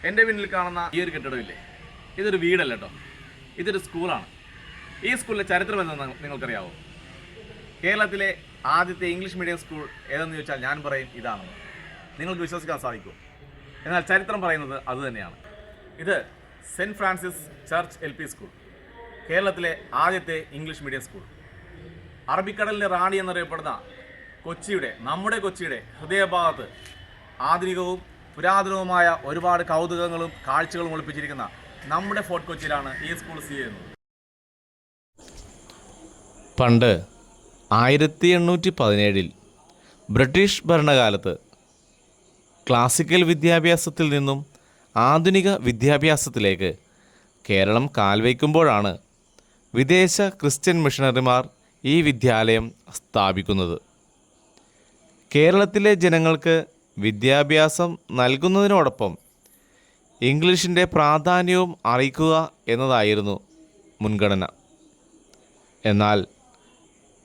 എൻ്റെ പിന്നിൽ കാണുന്ന ഈ ഒരു കെട്ടിടമില്ലേ, ഇതൊരു വീടല്ല കേട്ടോ, ഇതൊരു സ്കൂളാണ്. ഈ സ്കൂളിലെ ചരിത്രം എന്താണെന്ന് നിങ്ങൾക്കറിയാവോ? കേരളത്തിലെ ആദ്യത്തെ ഇംഗ്ലീഷ് മീഡിയം സ്കൂൾ ഏതെന്ന് ചോദിച്ചാൽ ഞാൻ പറയും ഇതാണെന്ന്. നിങ്ങൾക്ക് വിശ്വസിക്കാൻ സാധിക്കുമോ? എന്നാൽ ചരിത്രം പറയുന്നത് അതുതന്നെയാണ്. ഇത് Saint Francis Church LP school, കേരളത്തിലെ ആദ്യത്തെ ഇംഗ്ലീഷ് മീഡിയം സ്കൂൾ. അറബിക്കടലിൻ്റെ റാണി എന്നറിയപ്പെടുന്ന നമ്മുടെ കൊച്ചിയുടെ ഹൃദയഭാഗത്ത് ആധുനികവും പുരാതനവുമായ ഒരുപാട് കൗതുകങ്ങളും കാഴ്ചകളും ഒളിപ്പിച്ചിരിക്കുന്ന നമ്മുടെ ഫോർട്ട് കൊച്ചിയിലാണ് ഈ സ്കൂൾ സ്ഥിതി ചെയ്യുന്നത്. പണ്ട് 1817 ബ്രിട്ടീഷ് ഭരണകാലത്ത് ക്ലാസിക്കൽ വിദ്യാഭ്യാസത്തിൽ നിന്നും ആധുനിക വിദ്യാഭ്യാസത്തിലേക്ക് കേരളം കാൽവയ്ക്കുമ്പോഴാണ് വിദേശ ക്രിസ്ത്യൻ മിഷണറിമാർ ഈ വിദ്യാലയം സ്ഥാപിക്കുന്നത്. കേരളത്തിലെ ജനങ്ങൾക്ക് വിദ്യാഭ്യാസം നൽകുന്നതിനോടൊപ്പം ഇംഗ്ലീഷിൻ്റെ പ്രാധാന്യവും അറിയിക്കുക എന്നതായിരുന്നു മുൻഗണന. എന്നാൽ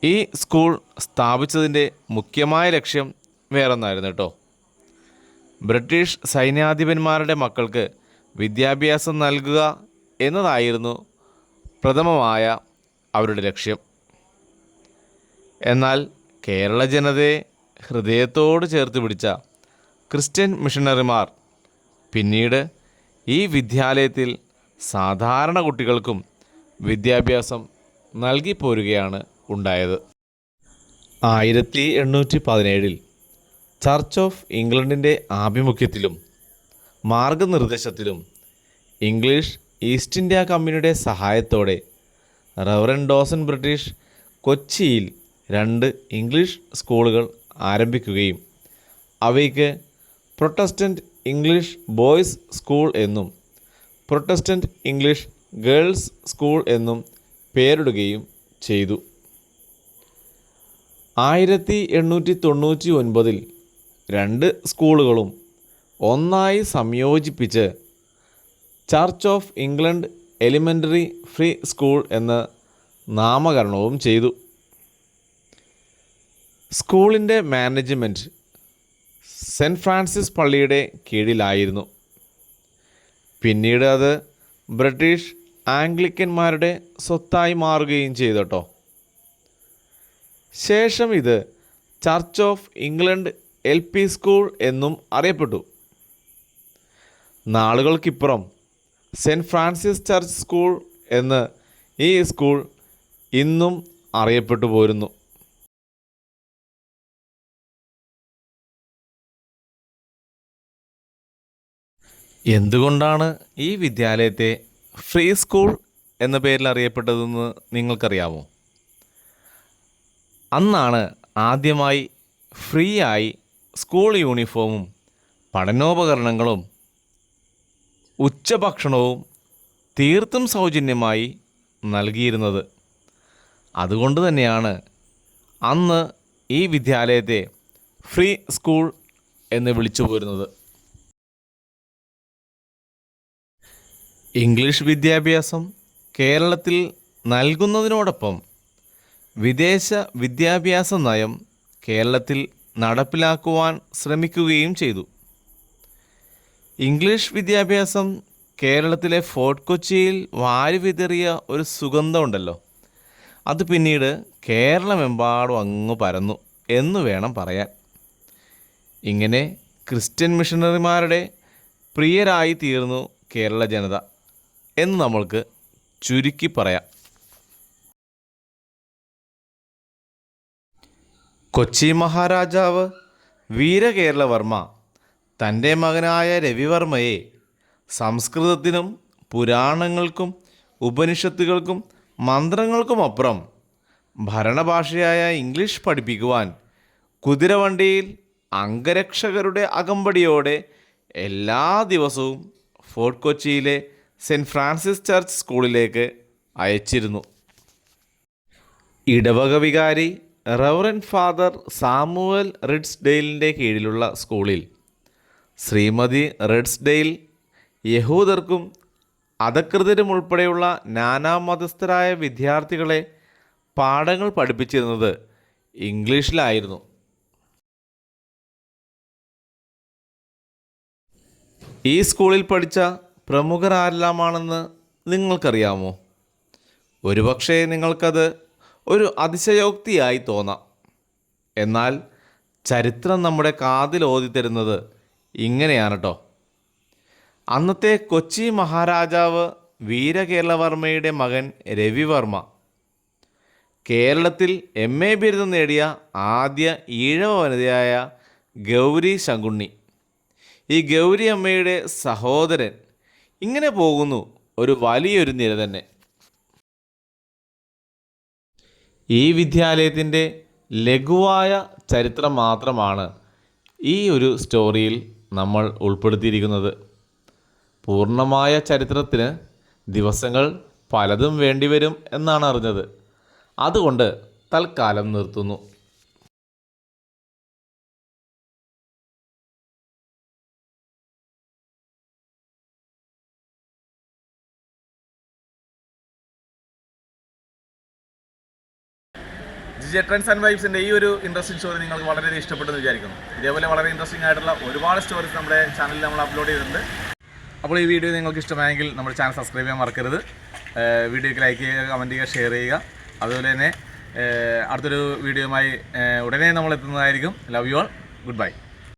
ഈ സ്കൂൾ സ്ഥാപിച്ചതിൻ്റെ മുഖ്യമായ ലക്ഷ്യം വേറൊന്നായിരുന്നു കേട്ടോ. ബ്രിട്ടീഷ് സൈന്യാധിപന്മാരുടെ മക്കൾക്ക് വിദ്യാഭ്യാസം നൽകുക എന്നതായിരുന്നു പ്രഥമമായ അവരുടെ ലക്ഷ്യം. എന്നാൽ കേരള ജനതയെ ഹൃദയത്തോട് ചേർത്ത് പിടിച്ച ക്രിസ്ത്യൻ മിഷണറിമാർ പിന്നീട് ഈ വിദ്യാലയത്തിൽ സാധാരണ കുട്ടികൾക്കും വിദ്യാഭ്യാസം നൽകിപ്പോരുകയാണ് ഉണ്ടായത്. 1817 ചർച്ച് ഓഫ് ഇംഗ്ലണ്ടിൻ്റെ ആഭിമുഖ്യത്തിലും മാർഗനിർദ്ദേശത്തിലും ഇംഗ്ലീഷ് ഈസ്റ്റ് ഇന്ത്യ കമ്പനിയുടെ സഹായത്തോടെ റവറൻ ഡോസൺ ബ്രിട്ടീഷ് കൊച്ചിയിൽ 2 ഇംഗ്ലീഷ് സ്കൂളുകൾ ആരംഭിക്കുകയും അവയ്ക്ക് പ്രൊട്ടസ്റ്റൻ്റ് ഇംഗ്ലീഷ് ബോയ്സ് സ്കൂൾ എന്നും പ്രൊട്ടസ്റ്റൻ്റ് ഇംഗ്ലീഷ് ഗേൾസ് സ്കൂൾ എന്നും പേരിടുകയും ചെയ്തു. 1899 2 സ്കൂളുകളും ഒന്നായി സംയോജിപ്പിച്ച് church of England elementary free school എന്ന് നാമകരണവും ചെയ്തു. സ്കൂളിൻ്റെ മാനേജ്മെൻറ്റ് സെൻറ്റ് ഫ്രാൻസിസ് പള്ളിയുടെ കീഴിലായിരുന്നു. പിന്നീട് അത് ബ്രിട്ടീഷ് ആംഗ്ലിക്കന്മാരുടെ സ്വത്തായി മാറുകയും ചെയ്തു കേട്ടോ. ശേഷം ഇത് church of England LP school എന്നും അറിയപ്പെട്ടു. നാളുകൾക്കിപ്പുറം സെൻറ്റ് ഫ്രാൻസിസ് ചർച്ച് സ്കൂൾ എന്ന് ഈ സ്കൂൾ ഇന്നും അറിയപ്പെട്ടു പോരുന്നു. എന്തുകൊണ്ടാണ് ഈ വിദ്യാലയത്തെ ഫ്രീ സ്കൂൾ എന്ന പേരിൽ അറിയപ്പെട്ടതെന്ന് നിങ്ങൾക്കറിയാമോ? അന്നാണ് ആദ്യമായി ഫ്രീ ആയി സ്കൂൾ യൂണിഫോമും പഠനോപകരണങ്ങളും ഉച്ചഭക്ഷണവും തീർത്തും സൗജന്യമായി നൽകിയിരുന്നത്. അതുകൊണ്ട് തന്നെയാണ് അന്ന് ഈ വിദ്യാലയത്തെ ഫ്രീ സ്കൂൾ എന്ന് വിളിച്ചു പോരുന്നത്. ഇംഗ്ലീഷ് വിദ്യാഭ്യാസം കേരളത്തിൽ നൽകുന്നതിനോടൊപ്പം വിദേശ വിദ്യാഭ്യാസ നയം കേരളത്തിൽ നടപ്പിലാക്കുവാൻ ശ്രമിക്കുകയും ചെയ്തു. ഇംഗ്ലീഷ് വിദ്യാഭ്യാസം കേരളത്തിലെ ഫോർട്ട് കൊച്ചിയിൽ വാരിവിതറിയ ഒരു സുഗന്ധമുണ്ടല്ലോ, അത് പിന്നീട് കേരളമെമ്പാടും അങ്ങ് പരന്നു എന്ന് വേണം പറയാൻ. ഇങ്ങനെ ക്രിസ്ത്യൻ മിഷണറിമാരുടെ പ്രിയരായി തീർന്നു കേരള ജനത എന്ന് നമ്മൾക്ക് ചുരുക്കി പറയാം. കൊച്ചി മഹാരാജാവ് വീരകേരളവർമ്മ തൻ്റെ മകനായ രവിവർമ്മയെ സംസ്കൃതത്തിനും പുരാണങ്ങൾക്കും ഉപനിഷത്തുകൾക്കും മന്ത്രങ്ങൾക്കുമപ്പുറം ഭരണഭാഷയായ ഇംഗ്ലീഷ് പഠിപ്പിക്കുവാൻ കുതിരവണ്ടിയിൽ അംഗരക്ഷകരുടെ അകമ്പടിയോടെ എല്ലാ ദിവസവും ഫോർട്ട് കൊച്ചിയിലെ സെൻറ്റ് ഫ്രാൻസിസ് ചർച്ച് സ്കൂളിലേക്ക് അയച്ചിരുന്നു. ഇടവക വികാരി റവറൻ ഫാദർ സാമുവൽ റിഡ്സ്ഡെയിലിൻ്റെ കീഴിലുള്ള സ്കൂളിൽ ശ്രീമതി റിഡ്സ്ഡെയിൽ യഹൂദർക്കും അധകൃതരും ഉൾപ്പെടെയുള്ള നാനാമതസ്ഥരായ വിദ്യാർത്ഥികളെ പാഠങ്ങൾ പഠിപ്പിച്ചിരുന്നത് ഇംഗ്ലീഷിലായിരുന്നു. ഈ സ്കൂളിൽ പഠിച്ച പ്രമുഖർ ആരെല്ലാമാണെന്ന് നിങ്ങൾക്കറിയാമോ? ഒരുപക്ഷെ നിങ്ങൾക്കത് ഒരു അതിശയോക്തിയായി തോന്നാം. എന്നാൽ ചരിത്രം നമ്മുടെ കാതിൽ ഓതിത്തരുന്നത് ഇങ്ങനെയാണ് കേട്ടോ. അന്നത്തെ കൊച്ചി മഹാരാജാവ് വീരകേരളവർമ്മയുടെ മകൻ രവിവർമ്മ കേരളത്തിൽ MA ബിരുദം നേടിയ ആദ്യ ഈഴവ വനിതയായ ഗൗരി ശങ്കുണ്ണി, ഈ ഗൗരി അമ്മയുടെ സഹോദരൻ, ഇങ്ങനെ പോകുന്നു ഒരു വലിയൊരു നിര തന്നെ. ഈ വിദ്യാലയത്തിൻ്റെ ലഘുവായ ചരിത്രം മാത്രമാണ് ഈ ഒരു സ്റ്റോറിയിൽ നമ്മൾ ഉൾപ്പെടുത്തിയിരിക്കുന്നത്. പൂർണ്ണമായ ചരിത്രത്തിന് ദിവസങ്ങൾ പലതും വേണ്ടിവരും എന്നാണ് അറിഞ്ഞത്. അതുകൊണ്ട് തൽക്കാലം നിർത്തുന്നു. ജിജെ ട്രെൻഡ്സ് ആൻഡ് വൈബ്സിൻ്റെ ഈ ഒരു ഇൻട്രസ്റ്റിംഗ് സ്റ്റോറി നിങ്ങൾക്ക് വളരെയധികം ഇഷ്ടപ്പെട്ടെന്ന് വിചാരിക്കുന്നു. ഇതേപോലെ വളരെ ഇൻട്രസ്റ്റിംഗ് ആയിട്ടുള്ള ഒരുപാട് സ്റ്റോറീസ് നമ്മുടെ ചാനലിൽ നമ്മൾ അപ്ലോഡ് ചെയ്തിട്ടുണ്ട്. അപ്പോൾ ഈ വീഡിയോ നിങ്ങൾക്ക് ഇഷ്ടമായെങ്കിൽ നമ്മുടെ ചാനൽ സബ്സ്ക്രൈബ് ചെയ്യാൻ മറക്കരുത്. വീഡിയോയ്ക്ക് ലൈക്ക് ചെയ്യുക, കമൻറ്റ് ചെയ്യുക, ഷെയർ ചെയ്യുക. അതുപോലെ തന്നെ അടുത്തൊരു വീഡിയോയുമായി ഉടനെ നമ്മൾ എത്തുന്നതായിരിക്കും. Love you all. Good bye.